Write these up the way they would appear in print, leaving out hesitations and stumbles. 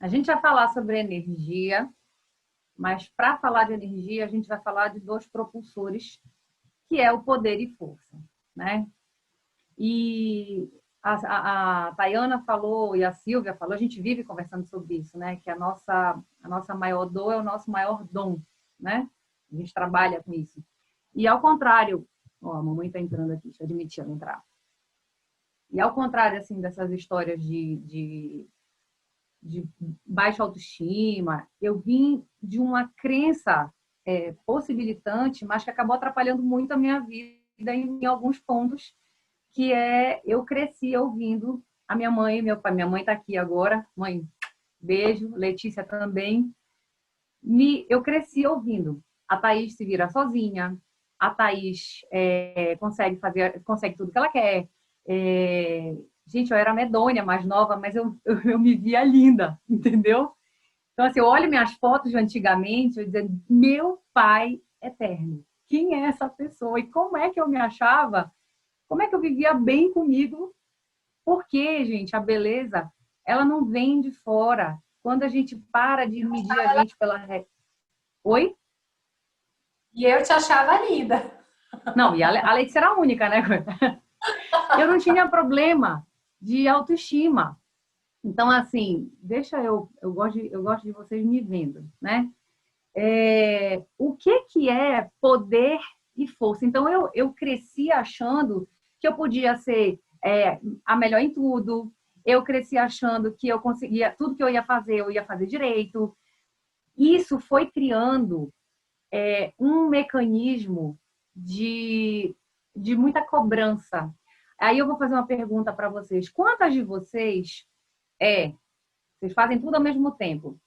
A gente vai falar sobre energia, mas para falar de energia, a gente vai falar de dois propulsores, que é o poder e força, né? E a Tayana falou e a Silvia falou, a gente vive conversando sobre isso, né? Que a nossa maior dor é o nosso maior dom, né? A gente trabalha com isso. E ao contrário, ó, a mamãe está entrando aqui, deixa eu admitir ela entrar. E ao contrário, assim, dessas histórias de baixa autoestima, eu vim de uma crença possibilitante, mas que acabou atrapalhando muito a minha vida em alguns pontos, que é, eu cresci ouvindo a minha mãe e meu pai. Minha mãe está aqui agora, mãe, beijo, Letícia também. Eu cresci ouvindo, a Thaís se vira sozinha, a Thaís consegue tudo que ela quer. Gente, eu era medonha, mais nova, mas eu me via linda, entendeu? Então, assim, eu olho minhas fotos de antigamente, eu dizendo, meu pai eterno, quem é essa pessoa? E como é que eu me achava? Como é que eu vivia bem comigo? Porque, gente, a beleza, ela não vem de fora. Quando a gente para de medir a gente pela... Oi? E eu te achava linda. Não, e a Letícia era a única, né? Eu não tinha problema de autoestima. Então, assim, eu gosto de vocês me vendo, né? O que é poder e força? Então, eu cresci achando que eu podia ser a melhor em tudo, eu cresci achando que eu conseguia, tudo que eu ia fazer direito. Isso foi criando um mecanismo de, de muita cobrança. Aí eu vou fazer uma pergunta para vocês. Quantas de vocês vocês fazem tudo ao mesmo tempo?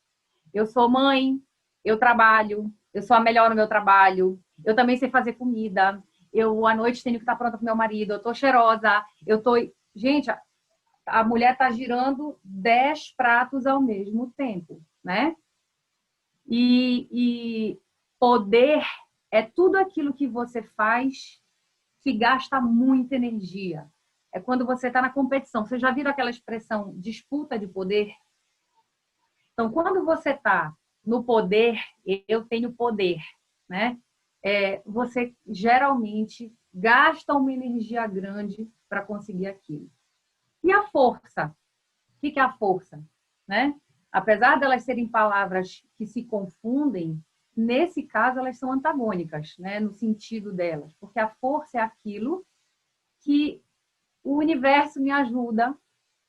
Eu sou mãe, eu trabalho, eu sou a melhor no meu trabalho, eu também sei fazer comida, eu à noite tenho que estar pronta para meu marido, eu tô cheirosa, eu tô... Gente, a mulher tá girando 10 pratos ao mesmo tempo, né? E poder é tudo aquilo que você faz que gasta muita energia. É quando você está na competição. Você já viu aquela expressão disputa de poder? Então, quando você está no poder, eu tenho poder, né? Você geralmente gasta uma energia grande para conseguir aquilo. E a força? O que é a força? Né? Apesar de elas serem palavras que se confundem, nesse caso elas são antagônicas, né? No sentido delas, porque a força é aquilo que o universo me ajuda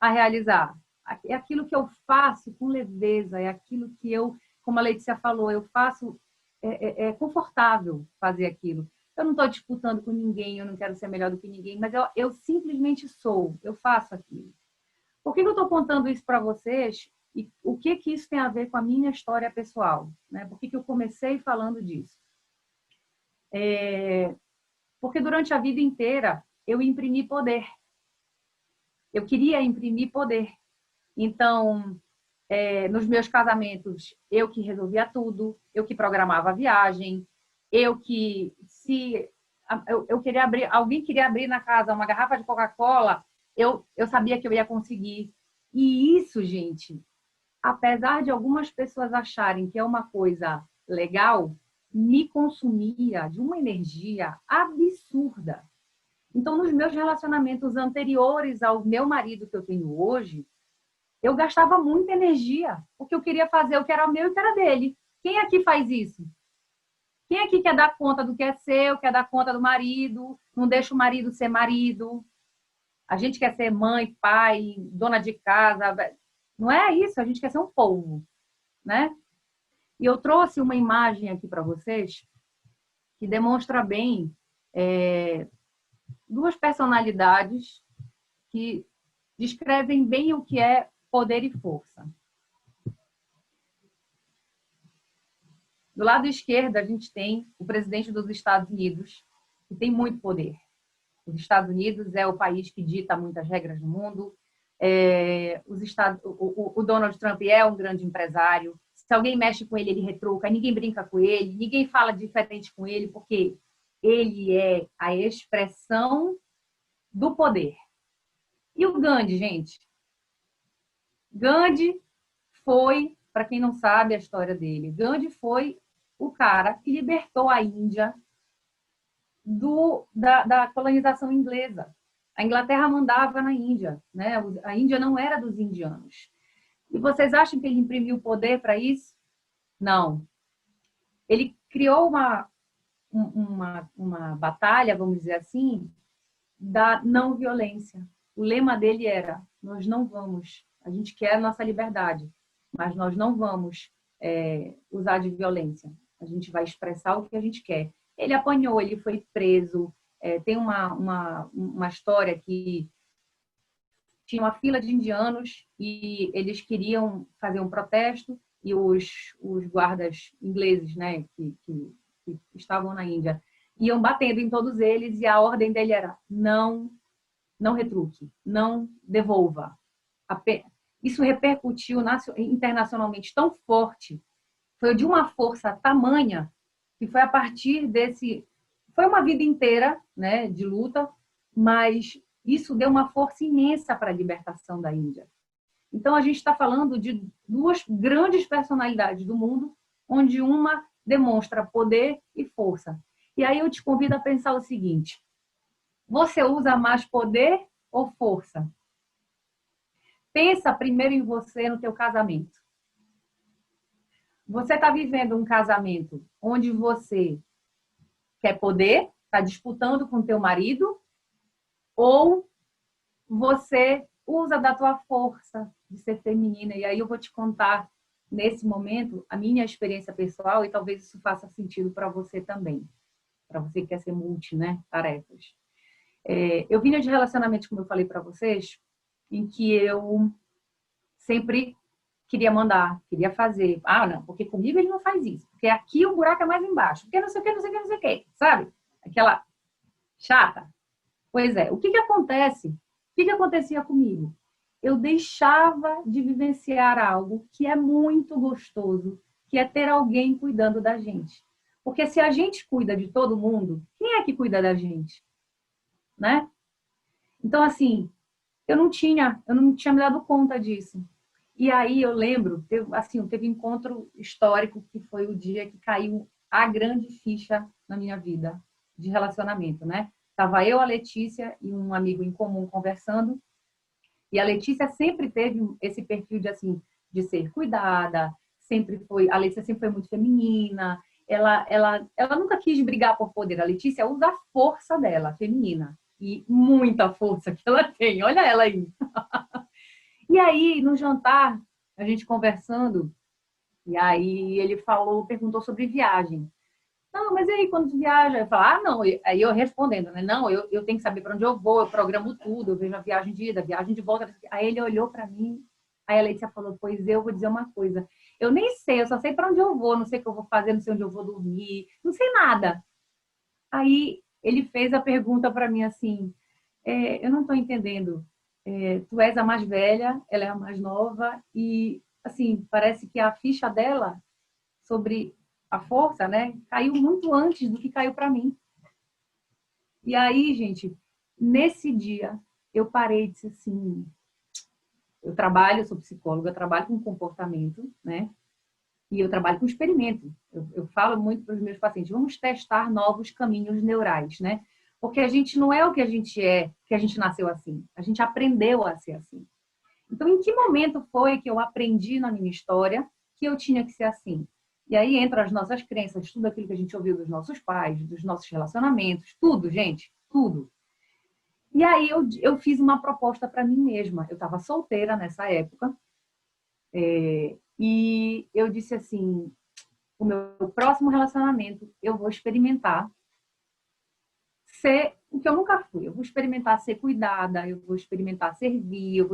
a realizar. É aquilo que eu faço com leveza, é aquilo que eu, como a Letícia falou, eu faço, é confortável fazer aquilo. Eu não estou disputando com ninguém, eu não quero ser melhor do que ninguém, mas eu simplesmente sou, eu faço aquilo. Por que eu estou contando isso para vocês e o que isso tem a ver com a minha história pessoal? Né? Por que eu comecei falando disso? Porque durante a vida inteira eu imprimi poder. Eu queria imprimir poder. Então, nos meus casamentos, eu que resolvia tudo, eu que programava a viagem, eu que, se eu queria abrir, alguém queria abrir na casa uma garrafa de Coca-Cola, eu sabia que eu ia conseguir. E isso, gente, apesar de algumas pessoas acharem que é uma coisa legal, me consumia de uma energia absurda. Então, nos meus relacionamentos anteriores ao meu marido que eu tenho hoje, eu gastava muita energia, porque eu queria fazer o que era meu e o que era dele. Quem aqui faz isso? Quem aqui quer dar conta do que é seu, quer dar conta do marido, não deixa o marido ser marido? A gente quer ser mãe, pai, dona de casa. Não é isso, a gente quer ser um povo, né? E eu trouxe uma imagem aqui para vocês que demonstra bem duas personalidades que descrevem bem o que é poder e força. Do lado esquerdo, a gente tem o presidente dos Estados Unidos, que tem muito poder. Os Estados Unidos é o país que dita muitas regras no mundo. O Donald Trump é um grande empresário. Se alguém mexe com ele, ele retruca. Ninguém brinca com ele, ninguém fala diferente com ele, porque ele é a expressão do poder. E o Gandhi, gente? Gandhi foi, para quem não sabe a história dele, Gandhi foi o cara que libertou a Índia da colonização inglesa. A Inglaterra mandava na Índia, né? A Índia não era dos indianos. E vocês acham que ele imprimiu poder para isso? Não. Ele criou uma batalha, vamos dizer assim, da não violência. O lema dele era: nós não vamos, a gente quer a nossa liberdade, mas nós não vamos usar de violência. A gente vai expressar o que a gente quer. Ele apanhou, ele foi preso. Tem uma história que tinha uma fila de indianos e eles queriam fazer um protesto e os guardas ingleses, né, que estavam na Índia, iam batendo em todos eles e a ordem dele era: não retruque, não devolva. Isso repercutiu internacionalmente tão forte, foi de uma força tamanha que foi a partir desse... Foi uma vida inteira, né, de luta, mas isso deu uma força imensa para a libertação da Índia. Então, a gente está falando de duas grandes personalidades do mundo, onde uma demonstra poder e força. E aí eu te convido a pensar o seguinte: você usa mais poder ou força? Pensa primeiro em você, no teu casamento. Você está vivendo um casamento onde você quer poder, está disputando com teu marido, ou você usa da tua força de ser feminina? E aí eu vou te contar, nesse momento, a minha experiência pessoal, e talvez isso faça sentido para você também, para você que quer ser multi, né, tarefas. Eu vinha de relacionamentos, como eu falei para vocês, em que eu sempre queria mandar, queria fazer. Ah, não, porque comigo ele não faz isso, porque aqui o buraco é mais embaixo, porque não sei o que, não sei o que, não sei o que, sabe? Aquela chata. Pois é, o que acontece? O que acontecia comigo? Eu deixava de vivenciar algo que é muito gostoso, que é ter alguém cuidando da gente. Porque se a gente cuida de todo mundo, quem é que cuida da gente? Né? Então, assim, eu não tinha me dado conta disso. E aí eu lembro, teve um encontro histórico que foi o dia que caiu a grande ficha na minha vida de relacionamento, né? Tava eu, a Letícia e um amigo em comum conversando. E a Letícia sempre teve esse perfil de ser cuidada, a Letícia sempre foi muito feminina, ela nunca quis brigar por poder. A Letícia usa a força dela, feminina, e muita força que ela tem, olha ela aí. E aí, no jantar, a gente conversando, e aí ele perguntou sobre viagem. Não, mas e aí, quando viaja? Eu falo, não. Aí eu respondendo, né? Não, eu tenho que saber para onde eu vou, eu programo tudo, eu vejo a viagem de ida, a viagem de volta. Aí ele olhou para mim, aí a Letícia falou: pois eu vou dizer uma coisa. Eu nem sei, eu só sei para onde eu vou, não sei o que eu vou fazer, não sei onde eu vou dormir, não sei nada. Aí ele fez a pergunta para mim assim: eu não estou entendendo. Tu és a mais velha, ela é a mais nova, e assim, parece que a ficha dela sobre a força, né, caiu muito antes do que caiu para mim. E aí, gente, nesse dia, eu parei e disse assim: eu sou psicóloga, eu trabalho com comportamento, né, e eu trabalho com experimento. Eu falo muito para os meus pacientes: vamos testar novos caminhos neurais, né, porque a gente não é o que a gente é, que a gente nasceu assim, a gente aprendeu a ser assim. Então, em que momento foi que eu aprendi na minha história que eu tinha que ser assim? E aí entra as nossas crenças, tudo aquilo que a gente ouviu dos nossos pais, dos nossos relacionamentos, tudo, gente, tudo. E aí eu fiz uma proposta para mim mesma. Eu estava solteira nessa época, e eu disse assim: o meu próximo relacionamento eu vou experimentar ser o que eu nunca fui. Eu vou experimentar ser cuidada, eu vou experimentar servir,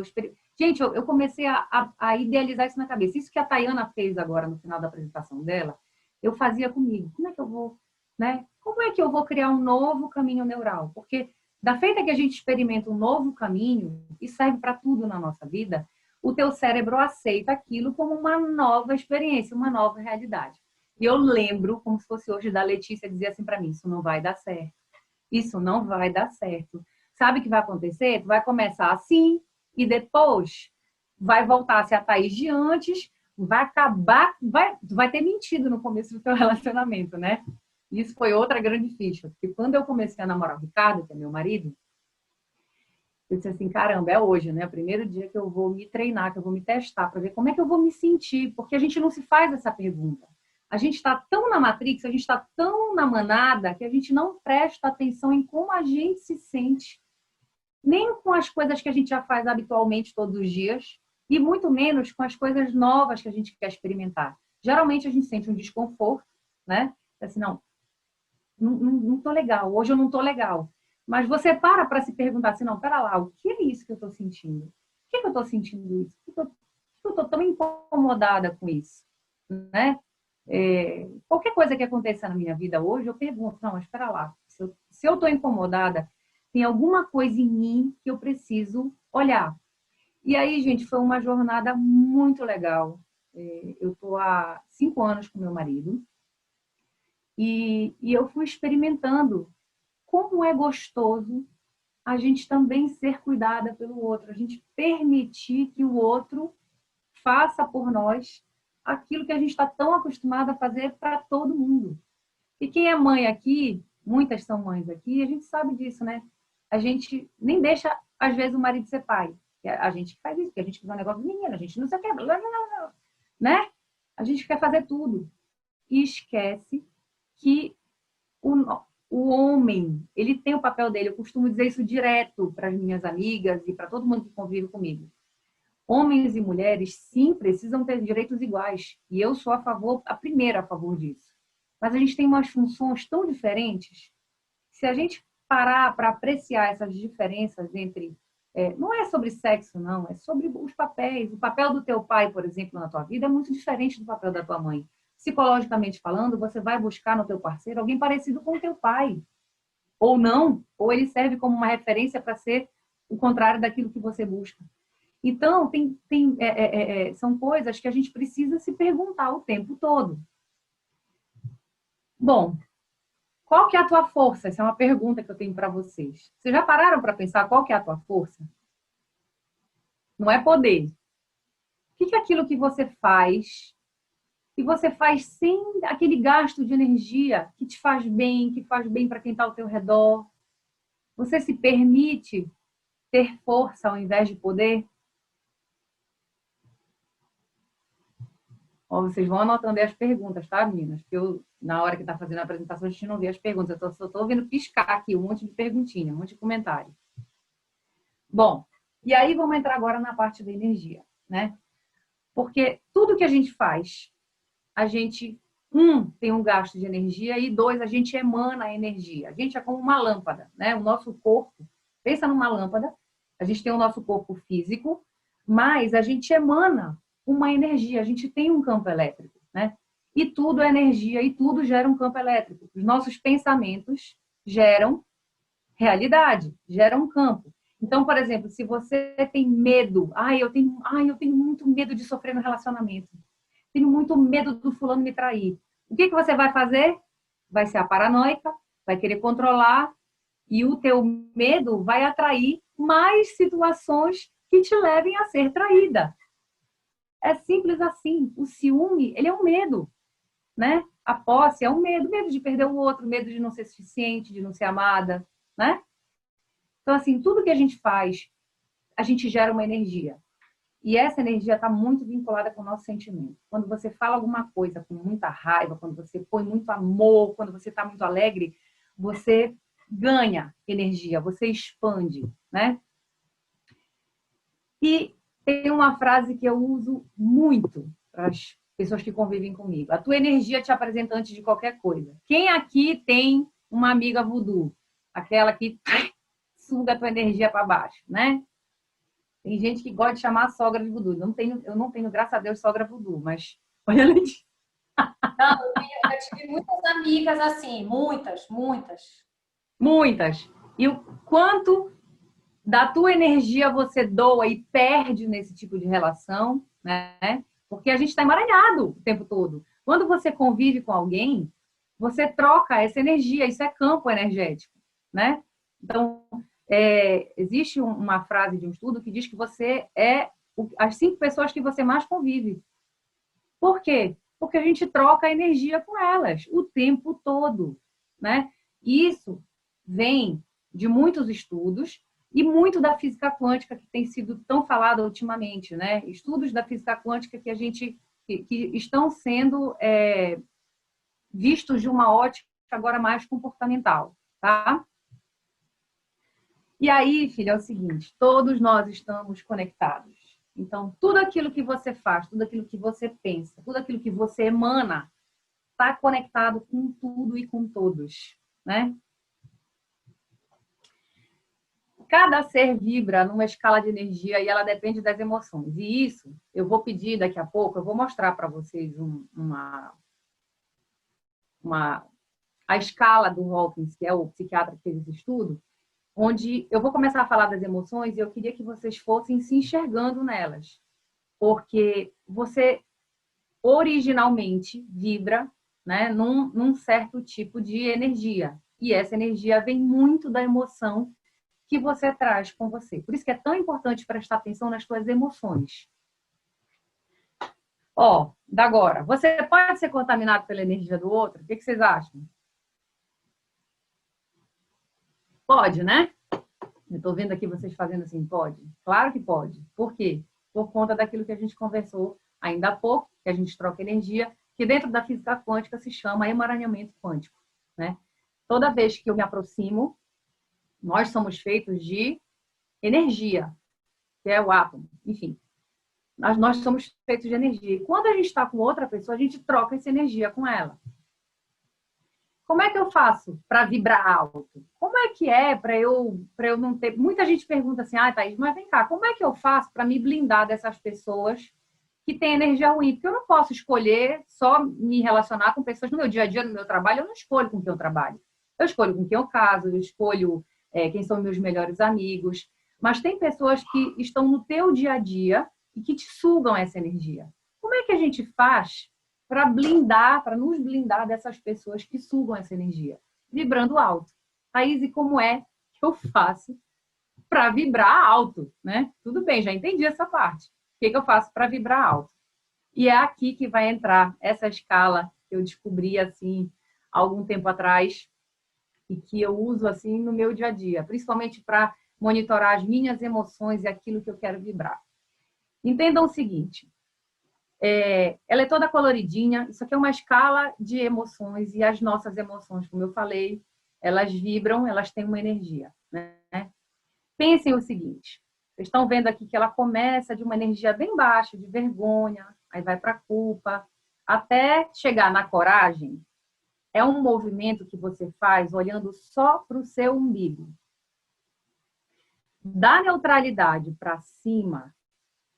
Gente, eu comecei a idealizar isso na cabeça. Isso que a Tayana fez agora no final da apresentação dela, eu fazia comigo. Como é que eu vou, né? Como é que eu vou criar um novo caminho neural? Porque da feita que a gente experimenta um novo caminho, e serve para tudo na nossa vida, o teu cérebro aceita aquilo como uma nova experiência, uma nova realidade. E eu lembro, como se fosse hoje, da Letícia dizer assim para mim: isso não vai dar certo. Isso não vai dar certo. Sabe o que vai acontecer? Tu vai começar assim e depois vai voltar a ser a Thaís de antes, vai acabar, vai ter mentido no começo do teu relacionamento, né? Isso foi outra grande ficha. Porque quando eu comecei a namorar o Ricardo, que é meu marido, eu disse assim, caramba, é hoje, né? O primeiro dia que eu vou me treinar, que eu vou me testar para ver como é que eu vou me sentir, porque a gente não se faz essa pergunta. A gente está tão na Matrix, a gente está tão na manada, que a gente não presta atenção em como a gente se sente, nem com as coisas que a gente já faz habitualmente todos os dias, e muito menos com as coisas novas que a gente quer experimentar. Geralmente a gente sente um desconforto, né? Assim, não tô legal, hoje eu não tô legal. Mas você para se perguntar assim, não, pera lá, o que é isso que eu estou sentindo? Por que eu estou sentindo isso? Por que eu estou tão incomodada com isso? Né? Qualquer coisa que aconteça na minha vida hoje, eu pergunto, não, mas espera lá, se eu estou incomodada, tem alguma coisa em mim que eu preciso olhar. E aí, gente, foi uma jornada muito legal. Eu estou há 5 anos com meu marido e eu fui experimentando como é gostoso a gente também ser cuidada pelo outro, a gente permitir que o outro faça por nós aquilo que a gente está tão acostumado a fazer para todo mundo. E quem é mãe aqui, muitas são mães aqui, a gente sabe disso, né? A gente nem deixa, às vezes, o marido ser pai. A gente que faz isso, porque a gente quer fazer um negócio de menina, a gente não sei o que, blá, blá, blá, né? A gente quer fazer tudo. E esquece que o, o homem, ele tem o papel dele. Eu costumo dizer isso direto para as minhas amigas e para todo mundo que convive comigo. Homens e mulheres, sim, precisam ter direitos iguais. E eu sou a primeira a favor disso. Mas a gente tem umas funções tão diferentes. Se a gente parar para apreciar essas diferenças entre... não é sobre sexo, não. É sobre os papéis. O papel do teu pai, por exemplo, na tua vida é muito diferente do papel da tua mãe. Psicologicamente falando, você vai buscar no teu parceiro alguém parecido com o teu pai. Ou não, ou ele serve como uma referência para ser o contrário daquilo que você busca. Então, são coisas que a gente precisa se perguntar o tempo todo. Bom, qual que é a tua força? Essa é uma pergunta que eu tenho para vocês. Vocês já pararam para pensar qual que é a tua força? Não é poder. O que é aquilo que você faz, que você faz sem aquele gasto de energia, que te faz bem, que faz bem para quem está ao teu redor? Você se permite ter força ao invés de poder? Ó, vocês vão anotando aí as perguntas, tá, meninas? Porque na hora que está fazendo a apresentação, a gente não vê as perguntas. Eu só estou ouvindo piscar aqui um monte de perguntinha, um monte de comentário. Bom, e aí vamos entrar agora na parte da energia, né? Porque tudo que a gente faz, a gente, tem um gasto de energia e 2, a gente emana a energia. A gente é como uma lâmpada, né? O nosso corpo, pensa numa lâmpada, a gente tem o nosso corpo físico, mas a gente emana uma energia, a gente tem um campo elétrico, né? E tudo é energia e tudo gera um campo elétrico. Os nossos pensamentos geram realidade, geram um campo. Então, por exemplo, se você tem medo, eu tenho muito medo de sofrer no relacionamento. Tenho muito medo do fulano me trair. O que você vai fazer? Vai ser a paranoica, vai querer controlar e o teu medo vai atrair mais situações que te levem a ser traída. É simples assim. O ciúme, ele é um medo, né? A posse é um medo, medo de perder o outro, medo de não ser suficiente, de não ser amada, né? Então, assim, tudo que a gente faz, a gente gera uma energia. E essa energia está muito vinculada com o nosso sentimento. Quando você fala alguma coisa com muita raiva, quando você põe muito amor, quando você está muito alegre, você ganha energia, você expande, né? E tem uma frase que eu uso muito para as pessoas que convivem comigo. A tua energia te apresenta antes de qualquer coisa. Quem aqui tem uma amiga voodoo? Aquela que suga a tua energia para baixo, né? Tem gente que gosta de chamar a sogra de voodoo. Eu não tenho, graças a Deus, sogra voodoo, mas olha ali. Não, eu tive muitas amigas assim, muitas, muitas. Muitas. E o quanto da tua energia você doa e perde nesse tipo de relação, né? Porque a gente está emaranhado o tempo todo. Quando você convive com alguém, você troca essa energia, isso é campo energético, né? Então, existe uma frase de um estudo que diz que você é as 5 pessoas que você mais convive. Por quê? Porque a gente troca energia com elas o tempo todo, né? Isso vem de muitos estudos e muito da física quântica que tem sido tão falada ultimamente, né? Estudos da física quântica que estão sendo vistos de uma ótica agora mais comportamental, tá? E aí, filha, é o seguinte, todos nós estamos conectados. Então, tudo aquilo que você faz, tudo aquilo que você pensa, tudo aquilo que você emana, está conectado com tudo e com todos, né? Cada ser vibra numa escala de energia e ela depende das emoções. E isso, eu vou pedir daqui a pouco, eu vou mostrar para vocês a escala do Hawkins, que é o psiquiatra que fez esse estudo, onde eu vou começar a falar das emoções e eu queria que vocês fossem se enxergando nelas. Porque você originalmente vibra, né, num certo tipo de energia. E essa energia vem muito da emoção que você traz com você. Por isso que é tão importante prestar atenção nas suas emoções. Ó, da agora, você pode ser contaminado pela energia do outro? O que vocês acham? Pode, né? Eu estou vendo aqui vocês fazendo assim, pode? Claro que pode. Por quê? Por conta daquilo que a gente conversou ainda há pouco, que a gente troca energia, que dentro da física quântica se chama emaranhamento quântico, né? Toda vez que eu me aproximo, nós somos feitos de energia, que é o átomo, enfim. Nós somos feitos de energia. E quando a gente está com outra pessoa, a gente troca essa energia com ela. Como é que eu faço para vibrar alto? Como é que é para eu não ter... Muita gente pergunta assim, Thaís, mas vem cá, como é que eu faço para me blindar dessas pessoas que têm energia ruim? Porque eu não posso escolher só me relacionar com pessoas no meu dia a dia, no meu trabalho, eu não escolho com quem eu trabalho. Eu escolho com quem eu caso, eu escolho quem são meus melhores amigos. Mas tem pessoas que estão no teu dia a dia e que te sugam essa energia. Como é que a gente faz para blindar, para nos blindar dessas pessoas que sugam essa energia? Vibrando alto. Thaís, e como é que eu faço para vibrar alto, né? Tudo bem, já entendi essa parte. O que eu faço para vibrar alto? E é aqui que vai entrar essa escala que eu descobri assim há algum tempo atrás e que eu uso assim no meu dia a dia, principalmente para monitorar as minhas emoções e aquilo que eu quero vibrar. Entendam o seguinte, ela é toda coloridinha, isso aqui é uma escala de emoções e as nossas emoções, como eu falei, elas vibram, elas têm uma energia, né? Pensem o seguinte, vocês estão vendo aqui que ela começa de uma energia bem baixa, de vergonha, aí vai para a culpa, até chegar na coragem. É um movimento que você faz olhando só para o seu umbigo. Da neutralidade para cima,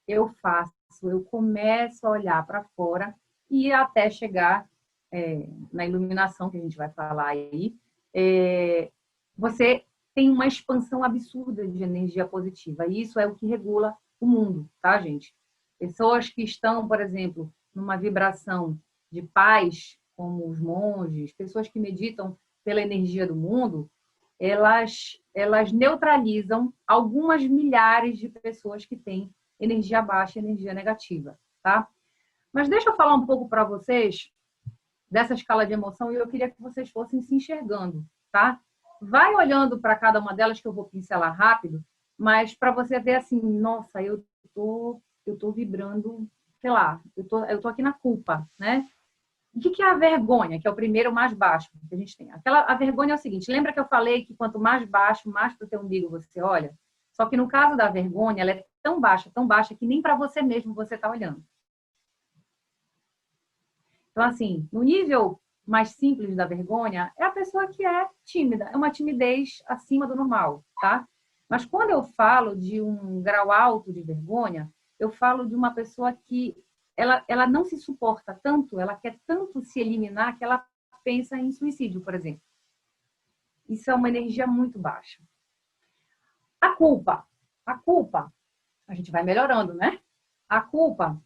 eu começo a olhar para fora e até chegar na iluminação, que a gente vai falar aí, você tem uma expansão absurda de energia positiva. E isso é o que regula o mundo, tá, gente? Pessoas que estão, por exemplo, numa vibração de paz, como os monges, pessoas que meditam pela energia do mundo, elas neutralizam algumas milhares de pessoas que têm energia baixa e energia negativa, tá? Mas deixa eu falar um pouco para vocês dessa escala de emoção e eu queria que vocês fossem se enxergando, tá? Vai olhando para cada uma delas que eu vou pincelar rápido, mas para você ver assim, nossa, eu tô vibrando, sei lá, eu tô aqui na culpa, né? O que é a vergonha, que é o primeiro mais baixo que a gente tem? A vergonha é o seguinte, lembra que eu falei que quanto mais baixo, mais para o teu umbigo você olha? Só que no caso da vergonha, ela é tão baixa, que nem para você mesmo você está olhando. Então, assim, no nível mais simples da vergonha, é a pessoa que é tímida, é uma timidez acima do normal, tá? Mas quando eu falo de um grau alto de vergonha, eu falo de uma pessoa que ela não se suporta tanto, ela quer tanto se eliminar que ela pensa em suicídio, por exemplo. Isso é uma energia muito baixa. A culpa, a gente vai melhorando, né? A culpa,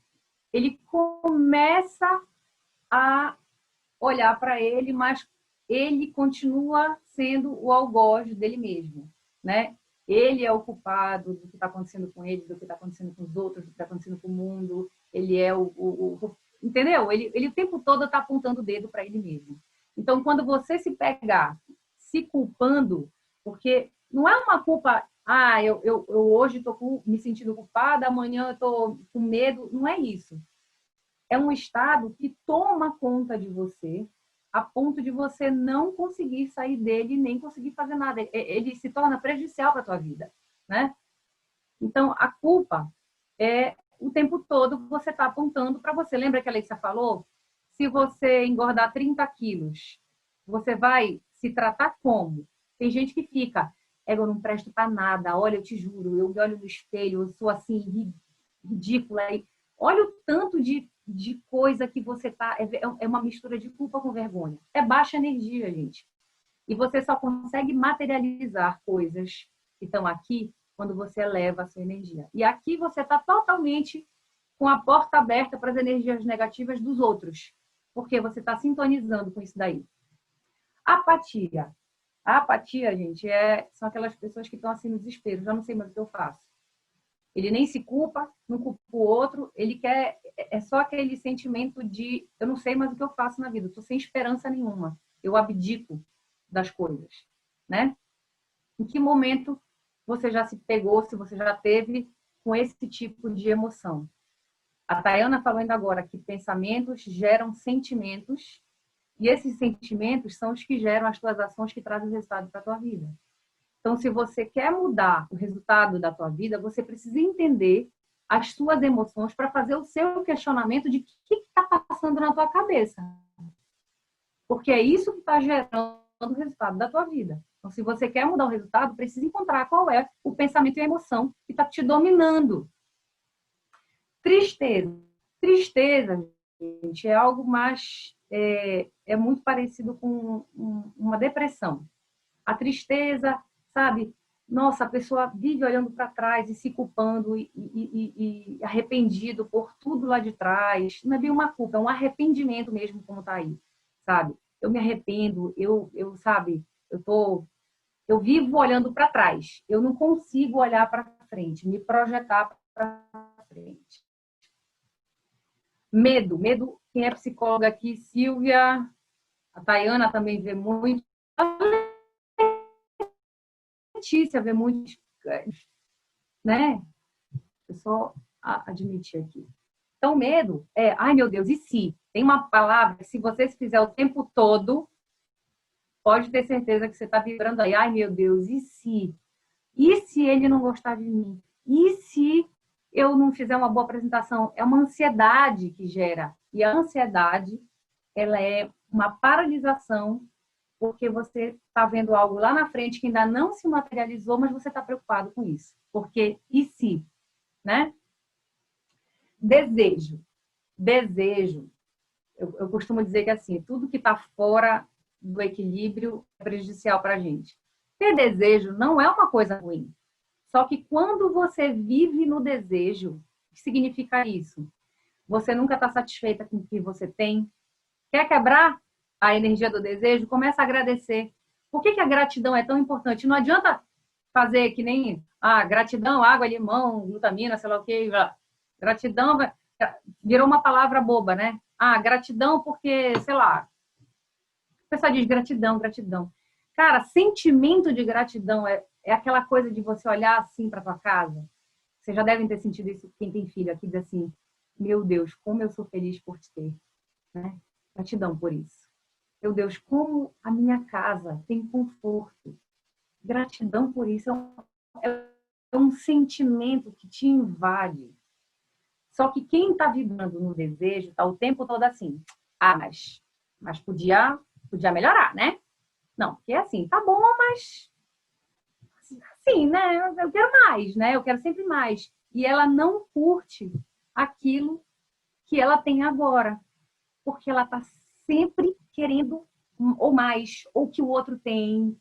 ele começa a olhar para ele, mas ele continua sendo o algoz dele mesmo, né? Ele é o culpado do que está acontecendo com ele, do que está acontecendo com os outros, do que está acontecendo com o mundo. Ele é entendeu? Ele o tempo todo está apontando o dedo para ele mesmo. Então, quando você se pegar se culpando, porque não é uma culpa, eu hoje estou me sentindo culpada, amanhã eu estou com medo, não é isso. É um estado que toma conta de você a ponto de você não conseguir sair dele nem conseguir fazer nada. Ele se torna prejudicial para a tua vida, né? Então, a culpa é o tempo todo você está apontando para você. Lembra que a Leísa falou? Se você engordar 30 quilos, você vai se tratar como? Tem gente que fica, eu não presto para nada, olha, eu te juro, eu me olho no espelho, eu sou assim, ridícula. Olha o tanto de coisa que você tá. É uma mistura de culpa com vergonha. É baixa energia, gente. E você só consegue materializar coisas que estão aqui quando você eleva a sua energia. E aqui você está totalmente com a porta aberta para as energias negativas dos outros, porque você está sintonizando com isso daí. Apatia. A apatia, gente, são aquelas pessoas que estão assim no desespero, já não sei mais o que eu faço. Ele nem se culpa, não culpa o outro, ele quer, é só aquele sentimento de eu não sei mais o que eu faço na vida, estou sem esperança nenhuma, eu abdico das coisas, né? Em que momento você já se pegou, se você já teve com esse tipo de emoção? A Tayana falou ainda agora que pensamentos geram sentimentos e esses sentimentos são os que geram as tuas ações que trazem resultado para a tua vida. Então, se você quer mudar o resultado da tua vida, você precisa entender as suas emoções para fazer o seu questionamento de o que está passando na tua cabeça. Porque é isso que está gerando o resultado da tua vida. Então, se você quer mudar o resultado, precisa encontrar qual é o pensamento e a emoção que está te dominando. Tristeza. Tristeza, gente, é algo mais... É muito parecido com uma depressão. A tristeza, sabe? Nossa, a pessoa vive olhando para trás e se culpando e arrependido por tudo lá de trás. Não é bem uma culpa, é um arrependimento mesmo, como está aí, sabe? Eu me arrependo, sabe, eu vivo olhando para trás. Eu não consigo olhar para frente, me projetar para frente. Medo. Medo, quem é psicóloga aqui, Silvia, a Tayana também vê muito. Letícia vê muito, né? Eu só admitir aqui. Então, medo ai meu Deus, e se? Tem uma palavra que se você fizer o tempo todo, pode ter certeza que você está vibrando aí, ai meu Deus, e se? E se ele não gostar de mim? E se eu não fizer uma boa apresentação? É uma ansiedade que gera. E a ansiedade, ela é uma paralisação porque você está vendo algo lá na frente que ainda não se materializou, mas você está preocupado com isso. Porque e se? Né? Desejo. Desejo. Eu costumo dizer que assim, tudo que está fora do equilíbrio é prejudicial para a gente. Ter desejo não é uma coisa ruim. Só que quando você vive no desejo, o que significa isso? Você nunca está satisfeita com o que você tem. Quer quebrar a energia do desejo? Começa a agradecer. Por que a gratidão é tão importante? Não adianta fazer que nem gratidão, água, limão, glutamina, sei lá o que. Gratidão virou uma palavra boba, né? Gratidão porque, sei lá, o pessoal diz gratidão, gratidão. Cara, sentimento de gratidão é aquela coisa de você olhar assim para tua casa. Vocês já devem ter sentido isso, quem tem filho aqui, diz assim, meu Deus, como eu sou feliz por te ter. Né? Gratidão por isso. Meu Deus, como a minha casa tem conforto. Gratidão por isso. É um sentimento que te invade. Só que quem está vibrando no desejo está o tempo todo assim. Mas podia melhorar, né? Não, porque assim, tá bom, mas sim, né? Eu quero mais, né? Eu quero sempre mais. E ela não curte aquilo que ela tem agora. Porque ela está sempre querendo ou mais, ou que o outro tem,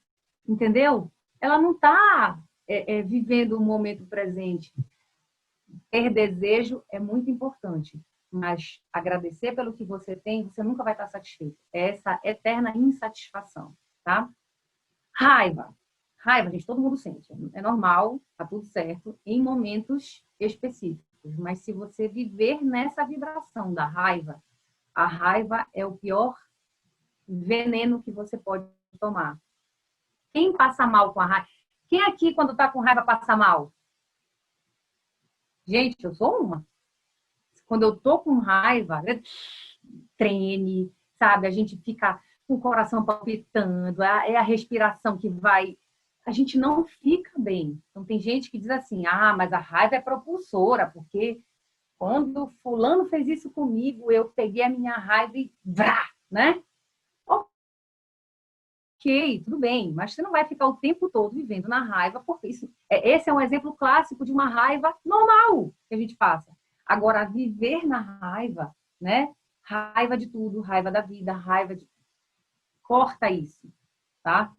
entendeu? Ela não está vivendo o momento presente. Ter desejo é muito importante, mas agradecer pelo que você tem, você nunca vai estar satisfeito. É essa eterna insatisfação, tá? Raiva. Raiva, gente, todo mundo sente. É normal, tá tudo certo, em momentos específicos. mas se você viver nessa vibração da raiva, a raiva é o pior veneno que você pode tomar. Quem passa mal com a raiva? Quem aqui, quando está com raiva, passa mal? Gente, eu sou uma. Quando eu tô com raiva, treme, sabe? A gente fica com o coração palpitando, é a respiração que vai. A gente não fica bem. Então, tem gente que diz assim: ah, mas a raiva é propulsora, porque quando fulano fez isso comigo, eu peguei a minha raiva e vrá, né? Ok, tudo bem, mas você não vai ficar o tempo todo vivendo na raiva, porque esse é um exemplo clássico de uma raiva normal que a gente passa. Agora, viver na raiva, né? Raiva de tudo, raiva da vida, raiva de... Corta isso, tá?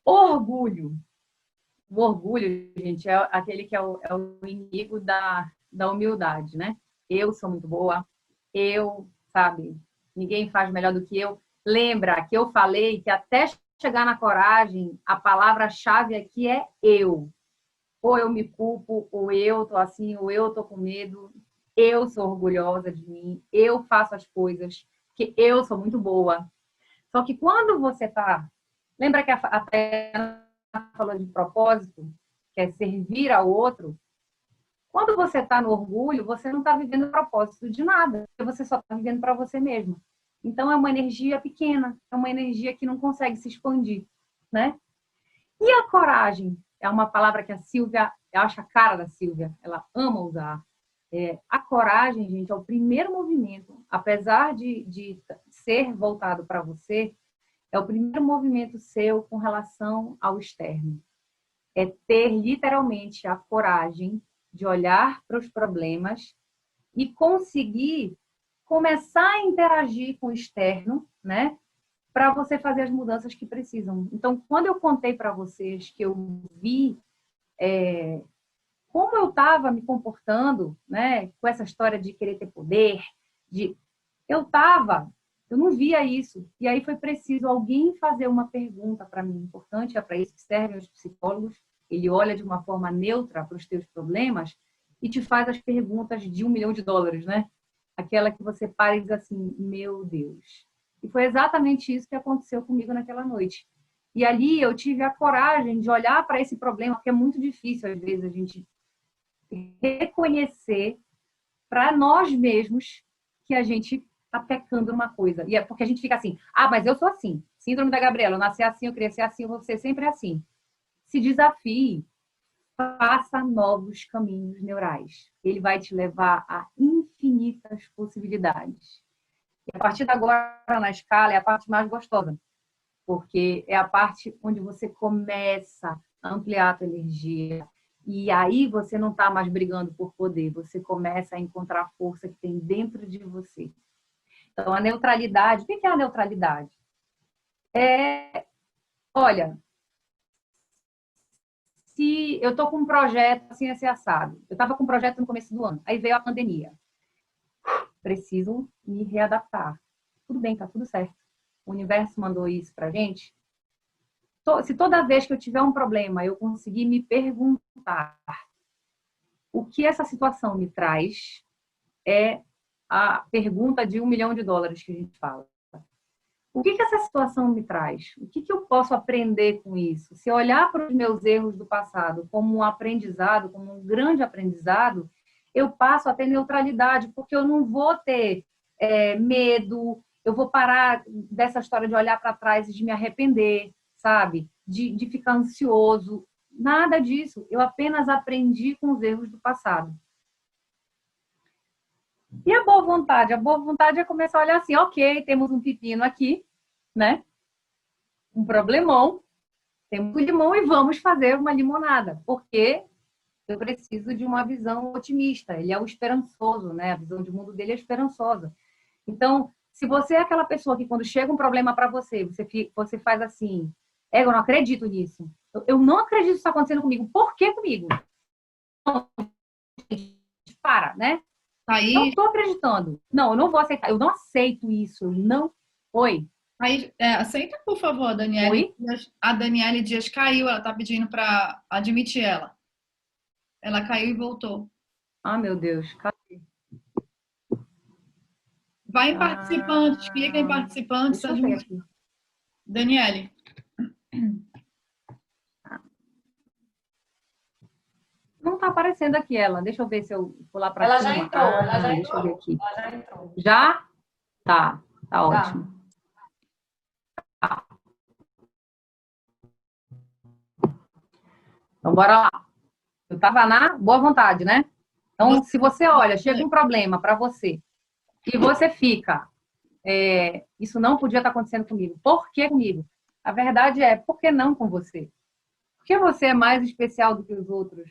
Orgulho. O orgulho, gente, é aquele que é o inimigo da humildade, né? Eu sou muito boa, sabe, ninguém faz melhor do que eu. Lembra que eu falei que até chegar na coragem, a palavra-chave aqui é eu. Ou eu me culpo, ou eu tô assim, ou eu tô com medo. Eu sou orgulhosa de mim, eu faço as coisas, porque eu sou muito boa. Só que quando você tá... Lembra que a Tayana falou de propósito, que é servir ao outro? Quando você está no orgulho, você não está vivendo o propósito de nada, você só está vivendo para você mesmo. Então, é uma energia pequena, é uma energia que não consegue se expandir, né? E a coragem? É uma palavra que a Silvia, eu acho a cara da Silvia, ela ama usar. A coragem, gente, é o primeiro movimento, apesar de ser voltado para você, é o primeiro movimento seu com relação ao externo. É ter, literalmente, a coragem de olhar para os problemas e conseguir começar a interagir com o externo, né? Para você fazer as mudanças que precisam. Então, quando eu contei para vocês que eu vi como eu estava me comportando, né? Com essa história de querer ter poder, eu não via isso. E aí foi preciso alguém fazer uma pergunta para mim importante, é para isso que servem os psicólogos. Ele olha de uma forma neutra para os teus problemas e te faz as perguntas de $1 milhão, né? Aquela que você para e diz assim, meu Deus. E foi exatamente isso que aconteceu comigo naquela noite. E ali eu tive a coragem de olhar para esse problema, porque é muito difícil, às vezes, a gente reconhecer para nós mesmos que a gente está pecando uma coisa. E é porque a gente fica assim, ah, mas eu sou assim. Síndrome da Gabriela, eu nasci assim, eu cresci assim, eu vou ser sempre assim. Se desafie, faça novos caminhos neurais. Ele vai te levar a infinitas possibilidades. E a partir de agora, na escala, é a parte mais gostosa, porque é a parte onde você começa a ampliar a tua energia. E aí você não está mais brigando por poder, você começa a encontrar a força que tem dentro de você. Então, a neutralidade, o que é a neutralidade? Olha, se eu estou com um projeto assim, assim, assado, eu estava com um projeto no começo do ano, aí veio a pandemia. Preciso me readaptar. Tudo bem, tá tudo certo. O universo mandou isso pra gente. Se toda vez que eu tiver um problema, eu conseguir me perguntar o que essa situação me traz, é a pergunta de $1 milhão que a gente fala. O que essa situação me traz? O que eu posso aprender com isso? Se eu olhar para os meus erros do passado como um aprendizado, como um grande aprendizado, eu passo a ter neutralidade, porque eu não vou ter medo, eu vou parar dessa história de olhar para trás e de me arrepender, sabe? De ficar ansioso. Nada disso. Eu apenas aprendi com os erros do passado. E a boa vontade? A boa vontade é começar a olhar assim, ok, temos um pepino aqui, né? Um problemão, temos um limão e vamos fazer uma limonada, porque eu preciso de uma visão otimista. Ele é o esperançoso, né? A visão de mundo dele é esperançosa. Então, se você é aquela pessoa que quando chega um problema para você, você faz assim, eu não acredito nisso. Eu não acredito que isso está acontecendo comigo. Por que comigo? Não, para, né? Aí, não estou acreditando. Não, eu não vou aceitar. Eu não aceito isso. Eu não. Oi. aí aceita, por favor, a Daniele. Oi? A Daniele Dias caiu, ela tá pedindo para admitir ela. Ela caiu e voltou. Ah, meu Deus. Vai em participantes, clica em participantes. Deixa eu ver aqui. Daniele. Não tá aparecendo aqui ela. Deixa eu ver se eu pular para Ela cima. já entrou, ela já Deixa eu ver entrou. aqui. Ela já entrou. Já? Tá Tá. ótimo. Então, bora lá. Eu tava na boa vontade, né? Então, se você olha, chega um problema para você e você fica, isso não podia estar acontecendo comigo. Por que comigo? A verdade é, por que não com você? Por que você é mais especial do que os outros?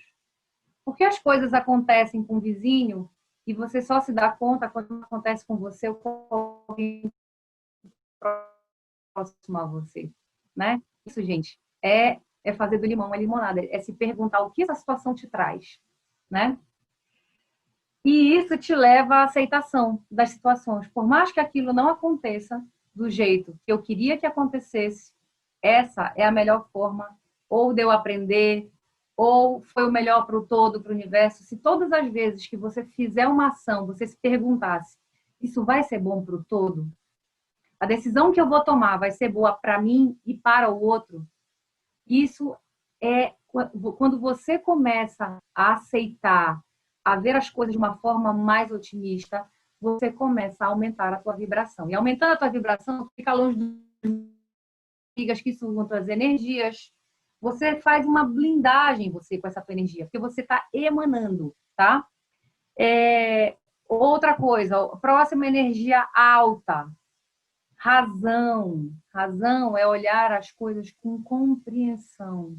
Por que as coisas acontecem com o vizinho e você só se dá conta quando acontece com você ou com alguém próximo a você, né? Isso, gente, é fazer do limão uma limonada, é se perguntar o que essa situação te traz, né? E isso te leva à aceitação das situações. Por mais que aquilo não aconteça do jeito que eu queria que acontecesse, essa é a melhor forma ou de eu aprender, ou foi o melhor para o todo, para o universo. Se todas as vezes que você fizer uma ação, você se perguntasse, isso vai ser bom para o todo? A decisão que eu vou tomar vai ser boa para mim e para o outro? Isso é quando você começa a aceitar, a ver as coisas de uma forma mais otimista, você começa a aumentar a tua vibração. E aumentando a tua vibração, fica longe das amigas que sugam tuas energias. Você faz uma blindagem você com essa tua energia, porque você está emanando, tá? Outra coisa, próxima energia alta. Razão. Razão é olhar as coisas com compreensão.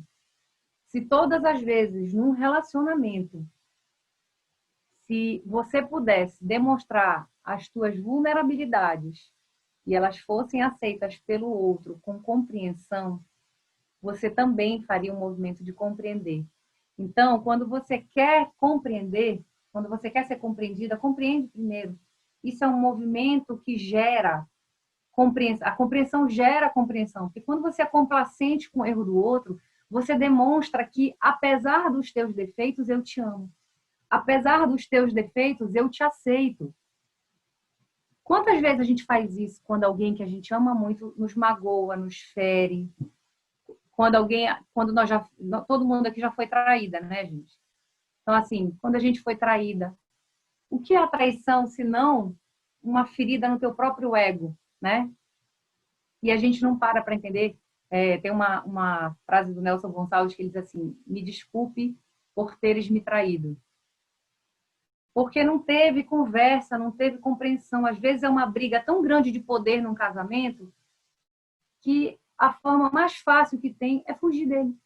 Se todas as vezes num relacionamento, se você pudesse demonstrar as tuas vulnerabilidades e elas fossem aceitas pelo outro com compreensão, você também faria um movimento de compreender. Então, quando você quer compreender, quando você quer ser compreendida, compreende primeiro. Isso é um movimento que gera compreensão. A compreensão gera compreensão. Porque quando você é complacente com o erro do outro, você demonstra que, apesar dos teus defeitos, eu te amo. Apesar dos teus defeitos, eu te aceito. Quantas vezes a gente faz isso quando alguém que a gente ama muito nos magoa, nos fere? Quando nós já, todo mundo aqui já foi traída, né, gente? Então, assim, quando a gente foi traída, o que é a traição se não uma ferida no teu próprio ego, né? E a gente não para entender. Tem uma frase do Nelson Gonçalves que ele diz assim: me desculpe por teres me traído. Porque não teve conversa, não teve compreensão. Às vezes é uma briga tão grande de poder num casamento que a forma mais fácil que tem é fugir dele.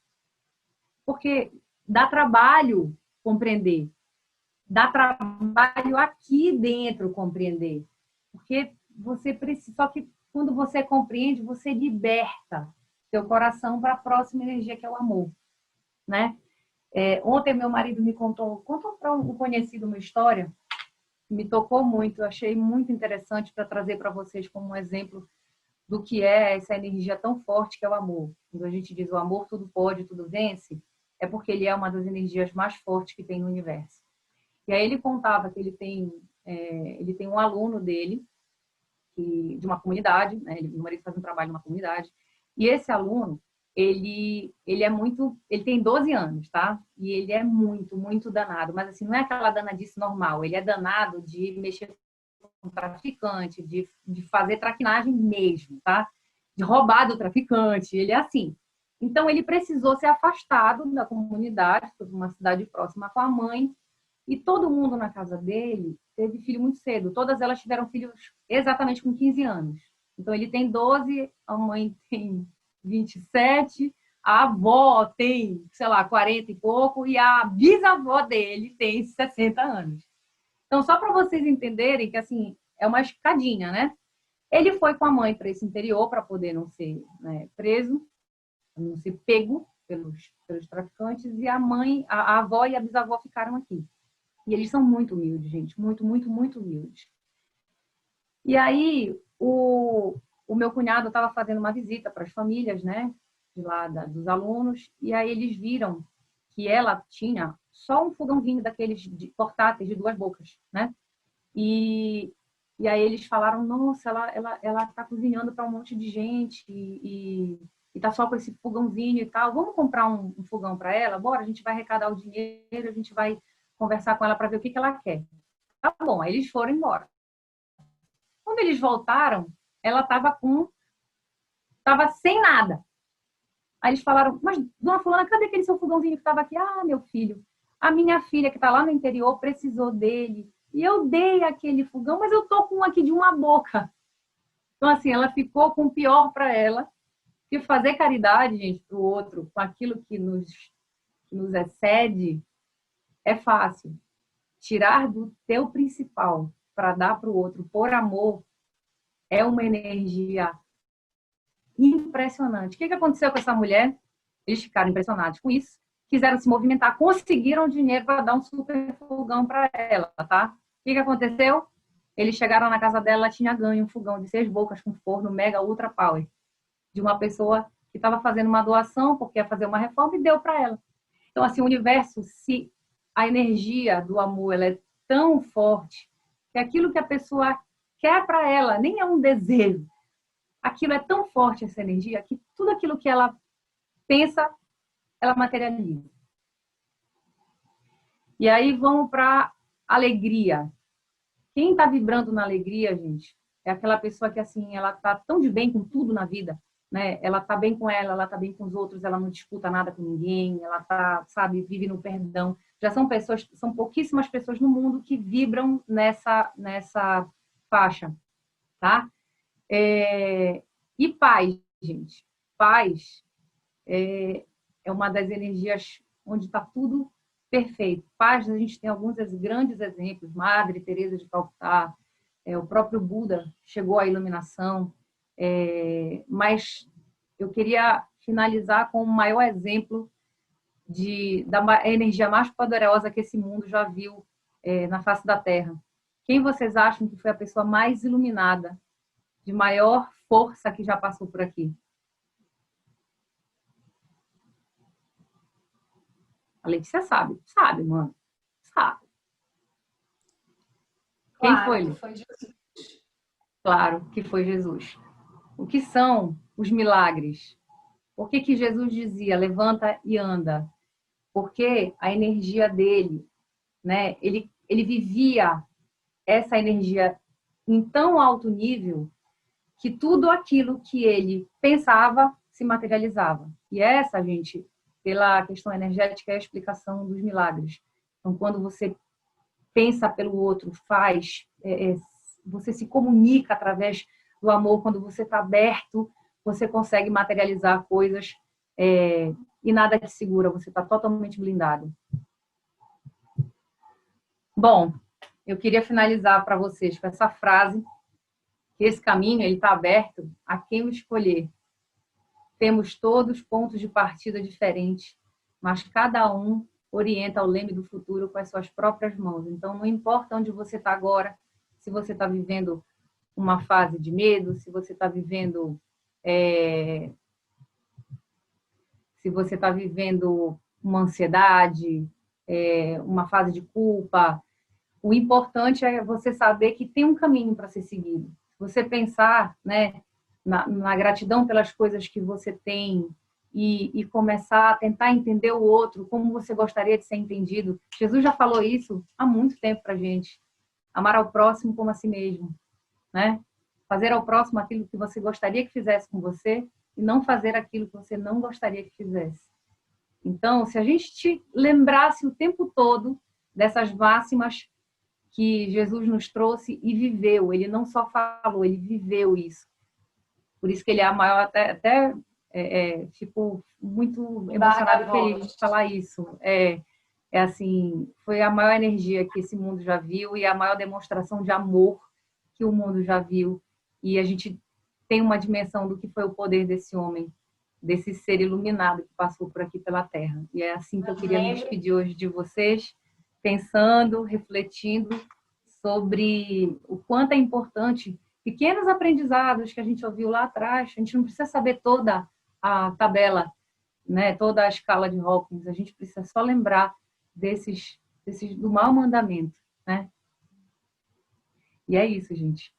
Porque dá trabalho compreender. Dá trabalho aqui dentro compreender. Porque você precisa... Só que quando você compreende, você liberta seu coração para a próxima energia, que é o amor, né? Ontem meu marido me contou para um conhecido uma história que me tocou muito, eu achei muito interessante para trazer para vocês como um exemplo do que é essa energia tão forte que é o amor. Quando a gente diz o amor tudo pode, tudo vence, é porque ele é uma das energias mais fortes que tem no universo. E aí ele contava que ele tem um aluno dele, de uma comunidade, né? Meu marido faz um trabalho numa comunidade, e esse aluno, ele tem 12 anos, tá? E ele é muito, muito danado, mas assim, não é aquela danadice normal, ele é danado de mexer com traficante, de fazer traquinagem mesmo, tá? De roubar do traficante, ele é assim. Então, ele precisou ser afastado da comunidade, foi para uma cidade próxima com a mãe, e todo mundo na casa dele teve filho muito cedo. Todas elas tiveram filhos exatamente com 15 anos. Então, ele tem 12, a mãe tem 27, a avó tem, sei lá, 40 e pouco, e a bisavó dele tem 60 anos. Então, só para vocês entenderem que, assim, é uma escadinha, né? Ele foi com a mãe para esse interior para poder não ser, né, preso, não ser pego pelos traficantes, e a avó e a bisavó ficaram aqui. E eles são muito humildes, gente. Muito, muito, muito humildes. E aí, o meu cunhado estava fazendo uma visita para as famílias, né? De lá, dos alunos. E aí eles viram que ela tinha só um fogãozinho daqueles portáteis de 2 bocas, né? E aí eles falaram, nossa, ela tá cozinhando para um monte de gente e tá só com esse fogãozinho e tal. Vamos comprar um fogão para ela? Bora, a gente vai arrecadar o dinheiro, a gente vai conversar com ela para ver o que ela quer. Tá bom, aí eles foram embora. Quando eles voltaram, ela tava sem nada. Aí eles falaram, mas, dona fulana, cadê aquele seu fogãozinho que estava aqui? Ah, meu filho, a minha filha que está lá no interior precisou dele. E eu dei aquele fogão, mas eu tô com um aqui de 1 boca. Então, assim, ela ficou com o pior para ela. Porque fazer caridade, gente, para o outro, com aquilo que nos excede, é fácil. Tirar do teu principal para dar para o outro por amor é uma energia impressionante. O que aconteceu com essa mulher? Eles ficaram impressionados com isso, quiseram se movimentar, conseguiram dinheiro para dar um super fogão para ela, tá? O que aconteceu? Eles chegaram na casa dela, ela tinha ganho um fogão de 6 bocas com forno mega ultra power de uma pessoa que estava fazendo uma doação porque ia fazer uma reforma e deu para ela. Então, assim, o universo, se a energia do amor ela é tão forte que aquilo que a pessoa quer para ela nem é um desejo. Aquilo é tão forte, essa energia, que tudo aquilo que ela pensa, ela materializa. E aí vamos para alegria. Quem está vibrando na alegria, gente, é aquela pessoa que, assim, ela está tão de bem com tudo na vida, né? Ela está bem com ela está bem com os outros, ela não disputa nada com ninguém, ela tá, sabe, vive no perdão. Já são pouquíssimas pessoas no mundo que vibram nessa faixa, tá? E paz, gente. Paz é uma das energias onde está tudo perfeito. Paz, a gente tem alguns grandes exemplos. Madre Teresa de Calcutá, o próprio Buda chegou à iluminação. Mas eu queria finalizar com o maior exemplo da energia mais poderosa que esse mundo já viu na face da Terra. Quem vocês acham que foi a pessoa mais iluminada, de maior força que já passou por aqui? A Letícia sabe. Sabe, mano. Sabe. Quem foi? Que foi Jesus. Claro que foi Jesus. O que são os milagres? Por que Jesus dizia, levanta e anda? Porque a energia dele, né? Ele vivia essa energia em tão alto nível que tudo aquilo que ele pensava se materializava. E essa, gente, pela questão energética, é a explicação dos milagres. Então, quando você pensa pelo outro, você se comunica através do amor, quando você está aberto, você consegue materializar coisas e nada te segura, você está totalmente blindado. Bom, eu queria finalizar para vocês com essa frase, que esse caminho está aberto a quem o escolher. Temos todos pontos de partida diferentes, mas cada um orienta o leme do futuro com as suas próprias mãos. Então, não importa onde você está agora, se você está vivendo uma fase de medo, se você está vivendo uma ansiedade, uma fase de culpa, o importante é você saber que tem um caminho para ser seguido. Você pensar, né, na gratidão pelas coisas que você tem e começar a tentar entender o outro como você gostaria de ser entendido. Jesus já falou isso há muito tempo para a gente. Amar ao próximo como a si mesmo, né? Fazer ao próximo aquilo que você gostaria que fizesse com você e não fazer aquilo que você não gostaria que fizesse. Então, se a gente lembrasse o tempo todo dessas máximas que Jesus nos trouxe e viveu, ele não só falou, ele viveu isso. Por isso que ele é a maior, até fico muito emocionada e feliz de falar isso. Assim, foi a maior energia que esse mundo já viu e a maior demonstração de amor que o mundo já viu. E a gente tem uma dimensão do que foi o poder desse homem, desse ser iluminado que passou por aqui pela Terra. E é assim que eu queria me despedir hoje de vocês, pensando, refletindo sobre o quanto é importante pequenos aprendizados que a gente ouviu lá atrás. A gente não precisa saber toda a tabela, né, toda a escala de Hawkins. A gente precisa só lembrar do mau mandamento, né? E é isso, gente.